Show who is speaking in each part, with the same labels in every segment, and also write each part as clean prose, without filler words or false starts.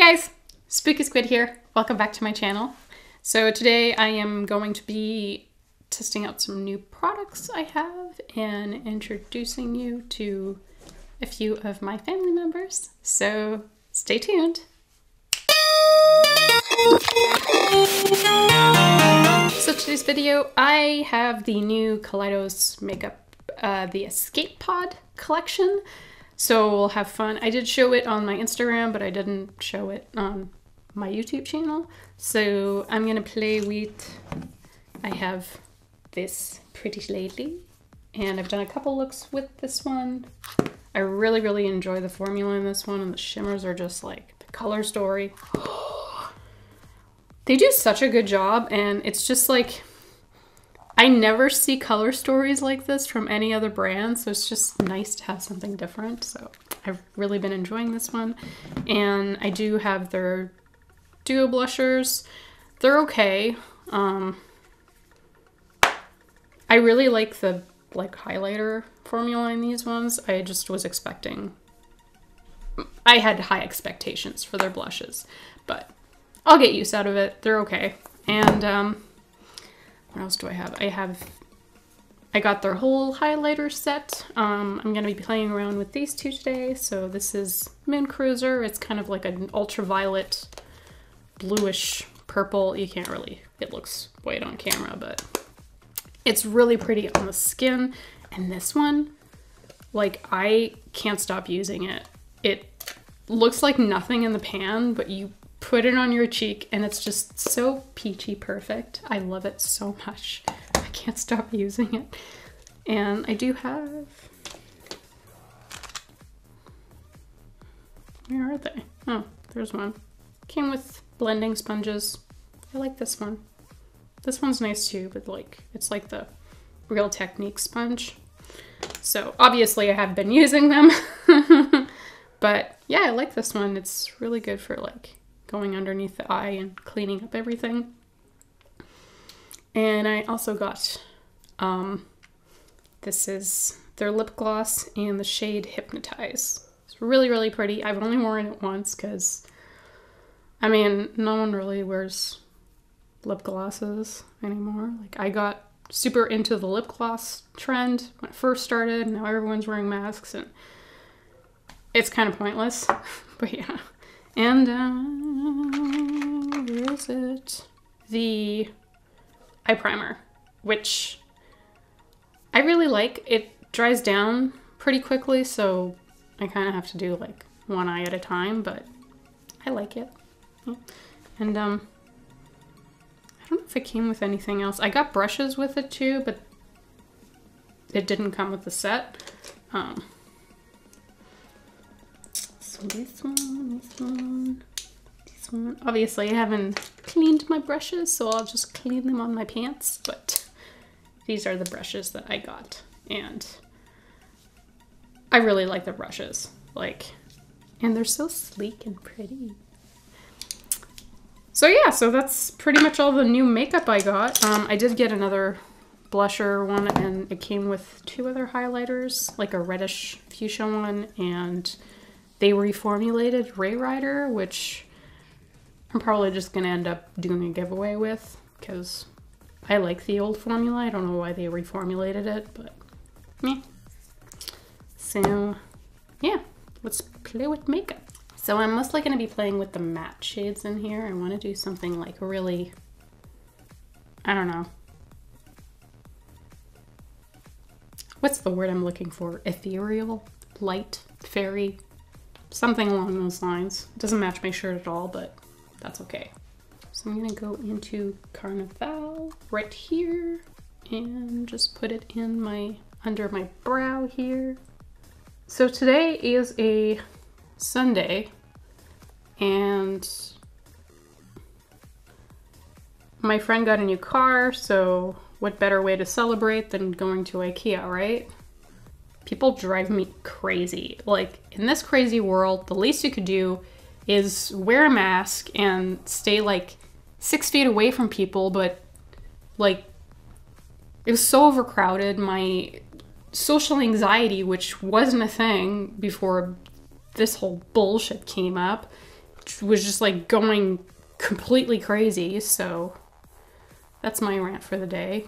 Speaker 1: guys, Spooky Squid here. Welcome back to my channel. So today I am going to be testing out some new products I have and introducing you to a few of my family members. So stay tuned. So today's video, I have the new Kaleidos Makeup, the Escape Pod collection. So we'll have fun. I did show it on my Instagram, but I didn't show it on my YouTube channel. So I'm gonna play with, I have this pretty lady, and I've done a couple looks with this one. I really enjoy the formula in this one, and the shimmers are just like the color story. They do such a good job, and it's just like, I never see color stories like this from any other brand, so it's just nice to have something different. So I've really been enjoying this one. And I do have their duo blushers. They're okay. I really like the highlighter formula in these ones. I just was expecting, I had high expectations for their blushes, but I'll get use out of it. They're okay. And what else do I have? I got their whole highlighter set. I'm going to be playing around with these two today. So this is Moon Cruiser. It's kind of like an ultraviolet bluish purple. You can't really, it looks white on camera, but it's really pretty on the skin. And this one, like, I can't stop using it. It looks like nothing in the pan, but you put it on your cheek and it's just so peachy perfect. I love it so much. I can't stop using it. And I do have, where are they? Oh, there's one. Came with blending sponges. I like this one. This one's nice too, but like, it's like the Real Technique sponge. So obviously I have been using them, but yeah, I like this one. It's really good for like going underneath the eye and cleaning up everything. And I also got, this is their lip gloss in the shade Hypnotize. It's really pretty. I've only worn it once because, I mean, no one really wears lip glosses anymore. Like, I got super into the lip gloss trend when it first started, and now everyone's wearing masks, and it's kind of pointless, but yeah. And, where is it? The eye primer, which I really like. It dries down pretty quickly, so I kind of have to do like one eye at a time, but I like it. Yeah. And, I don't know if it came with anything else. I got brushes with it too, but it didn't come with the set. So this one. Obviously I haven't cleaned my brushes, so I'll just clean them on my pants, but these are the brushes that I got, and I really like the brushes, like, and they're so sleek and pretty. So yeah, so that's pretty much all the new makeup I got. I did get another blusher one, and it came with two other highlighters, like a reddish fuchsia one, and they reformulated Ray Rider, which I'm probably just gonna end up doing a giveaway with, because I like the old formula. I don't know why they reformulated it, but meh. So yeah, let's play with makeup. So I'm mostly gonna be playing with the matte shades in here. I wanna do something like really, I don't know. What's the word I'm looking for? Ethereal? Light? Fairy? Something along those lines. It doesn't match my shirt at all, but that's okay. So I'm gonna go into Carnival right here and just put it in my, under my brow here. So today is a Sunday, and my friend got a new car, so what better way to celebrate than going to IKEA, right? People drive me crazy. Like, in this crazy world, the least you could do is wear a mask and stay like 6 feet away from people, but like, it was so overcrowded. My social anxiety, which wasn't a thing before this whole bullshit came up, was just like going completely crazy. So that's my rant for the day.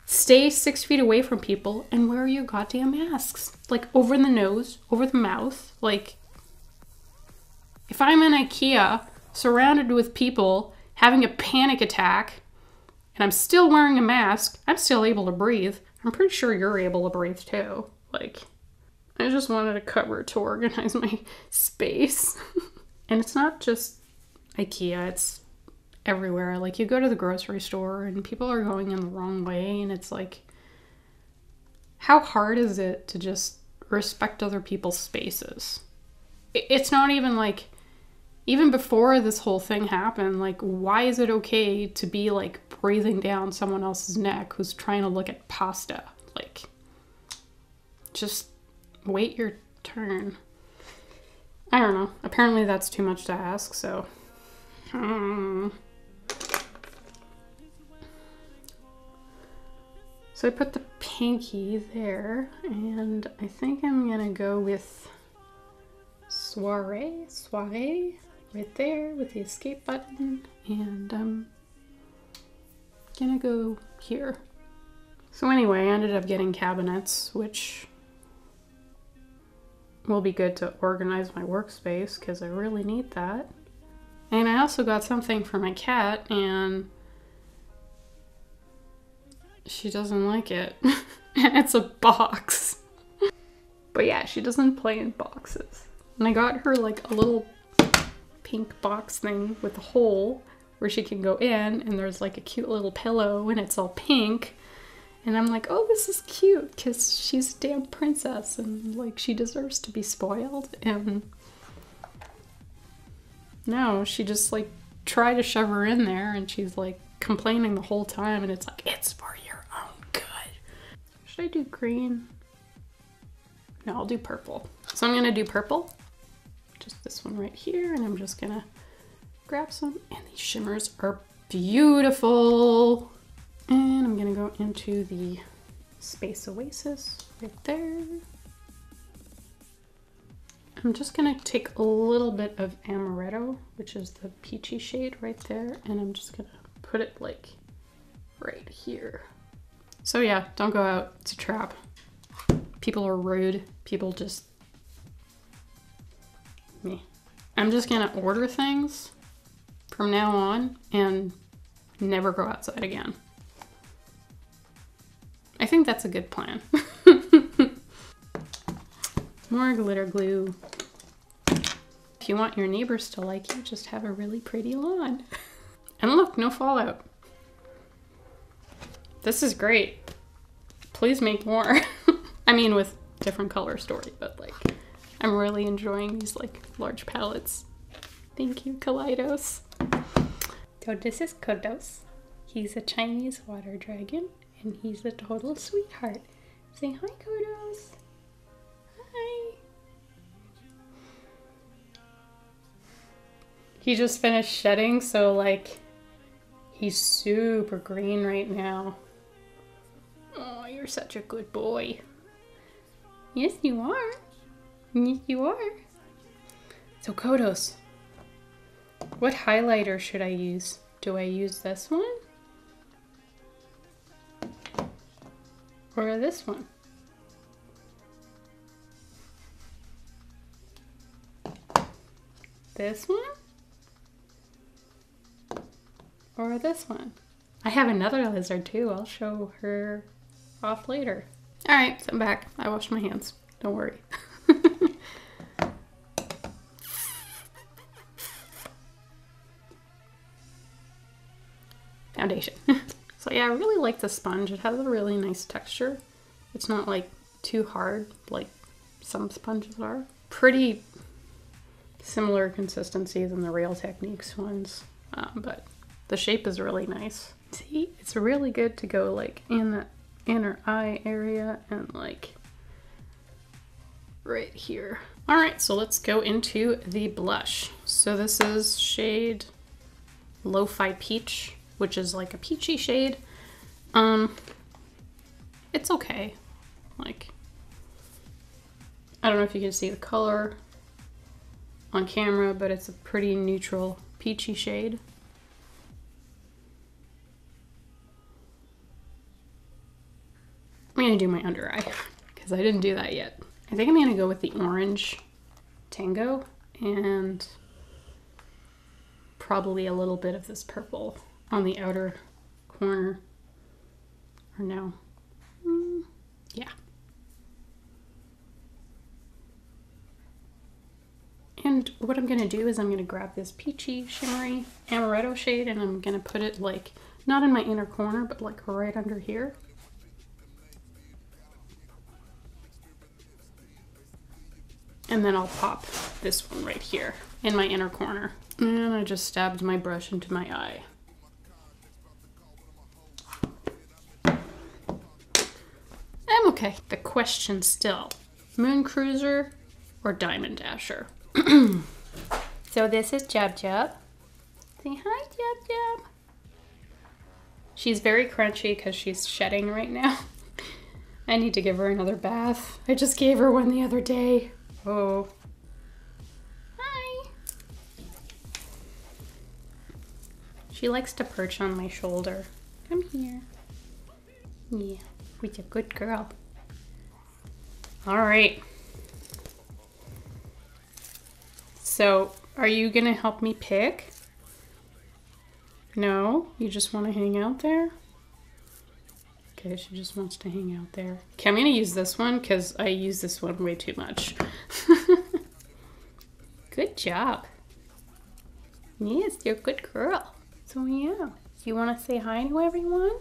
Speaker 1: Stay 6 feet away from people and wear your goddamn masks. Like over the nose, over the mouth. Like if I'm in IKEA surrounded with people having a panic attack and I'm still wearing a mask, I'm still able to breathe. I'm pretty sure you're able to breathe too. Like, I just wanted a cupboard to organize my space. And it's not just IKEA, it's everywhere. Like, you go to the grocery store and people are going in the wrong way, and it's like, how hard is it to just respect other people's spaces? It's not even like, even before this whole thing happened, like, why is it okay to be like breathing down someone else's neck who's trying to look at pasta? Like, just wait your turn. I don't know. Apparently that's too much to ask, so. So I put the pinky there, and I think I'm gonna go with soiree, right there with the escape button, and I'm gonna go here. So anyway, I ended up getting cabinets, which will be good to organize my workspace because I really need that. And I also got something for my cat, and she doesn't like it. And it's a box. But yeah, she doesn't play in boxes. And I got her like a little pink box thing with a hole where she can go in, and there's like a cute little pillow and it's all pink. And I'm like, oh, this is cute because she's a damn princess and like she deserves to be spoiled. And no, she just like tried to shove her in there and she's like complaining the whole time, and it's like, it's for your own good. Should I do green? No, I'll do purple. So I'm gonna do purple. Just this one right here, and I'm just gonna grab some, and these shimmers are beautiful. And I'm gonna go into the Space Oasis right there. I'm just gonna take a little bit of Amaretto, which is the peachy shade right there, and I'm just gonna put it like right here. So yeah, don't go out, it's a trap. People are rude, people just, me. I'm just gonna order things from now on and never go outside again. I think that's a good plan. More glitter glue. If you want your neighbors to like you, just have a really pretty lawn. And look, no fallout. This is great. Please make more. I mean, with different color story, but like, I'm really enjoying these like large palettes. Thank you, Kaleidos. So this is Kodos. He's a Chinese water dragon, and he's a total sweetheart. Say hi, Kodos. Hi. He just finished shedding, so like, he's super green right now. Oh, you're such a good boy. Yes, you are. Yes, you are. So Kodos, what highlighter should I use? Do I use this one? Or this one? This one? Or this one? I have another lizard too. I'll show her off later. All right, so I'm back. I washed my hands. Don't worry. Foundation. So yeah, I really like the sponge. It has a really nice texture. It's not like too hard like some sponges are. Pretty similar consistency than the Real Techniques ones, but the shape is really nice. See, it's really good to go like in the inner eye area and like right here. All right, so let's go into the blush. So this is shade Lo-Fi Peach, which is like a peachy shade. It's okay. Like, I don't know if you can see the color on camera, but it's a pretty neutral peachy shade. I'm gonna do my under eye because I didn't do that yet. I think I'm gonna go with the orange Tango and probably a little bit of this purple on the outer corner. Or no. Yeah. And what I'm gonna do is I'm gonna grab this peachy, shimmery amaretto shade and I'm gonna put it like, not in my inner corner, but like right under here. And then I'll pop this one right here in my inner corner. And I just stabbed my brush into my eye. I'm okay. The question still, Moon Cruiser or Diamond Dasher? So this is Jub Jub. Say hi, Jub Jub. She's very crunchy because she's shedding right now. I need to give her another bath. I just gave her one the other day. Oh. Hi. She likes to perch on my shoulder. Come here. Yeah, we're a good girl. All right. So, are you gonna help me pick? No? You just want to hang out there? Okay, she just wants to hang out there. Okay, I'm gonna use this one because I use this one way too much. Good job. Yes, you're a good girl. So yeah, do you want to say hi to everyone?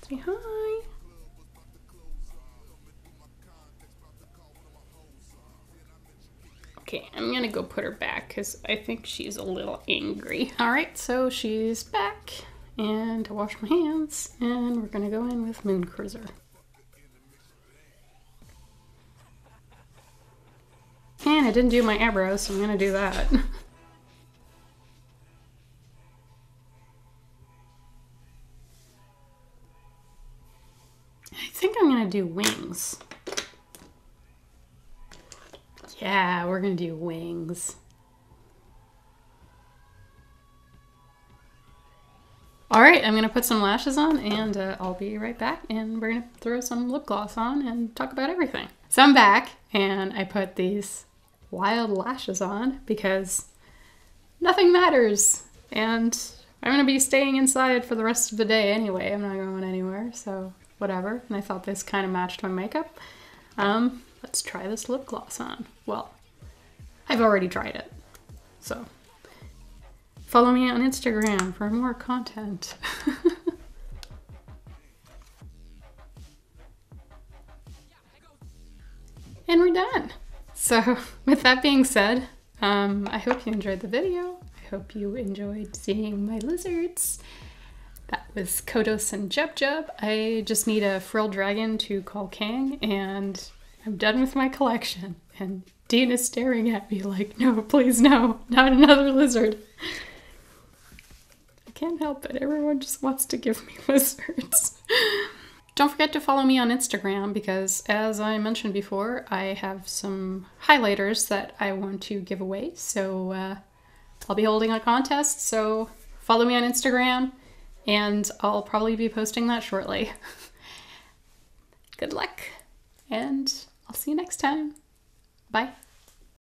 Speaker 1: Say hi. Okay, I'm gonna go put her back because I think she's a little angry. All right, so she's back. And to wash my hands, and we're gonna go in with Moon Cruiser. And I didn't do my eyebrows, so I'm gonna do that. I think I'm gonna do wings. Yeah, we're gonna do wings. All right, I'm gonna put some lashes on and I'll be right back and we're gonna throw some lip gloss on and talk about everything. So I'm back and I put these wild lashes on because nothing matters and I'm gonna be staying inside for the rest of the day anyway. I'm not going anywhere, so whatever. And I thought this kind of matched my makeup. Let's try this lip gloss on. Well, I've already tried it, so. Follow me on Instagram for more content. And we're done. So with that being said, I hope you enjoyed the video. I hope you enjoyed seeing my lizards. That was Kaleidos and Jub Jub. I just need a frilled dragon to call Kang and I'm done with my collection. And Dean is staring at me like, no, please no, not another lizard. Can't help it. Everyone just wants to give me lizards. Don't forget to follow me on Instagram because, as I mentioned before, I have some highlighters that I want to give away. So I'll be holding a contest. So follow me on Instagram and I'll probably be posting that shortly. Good luck and I'll see you next time. Bye.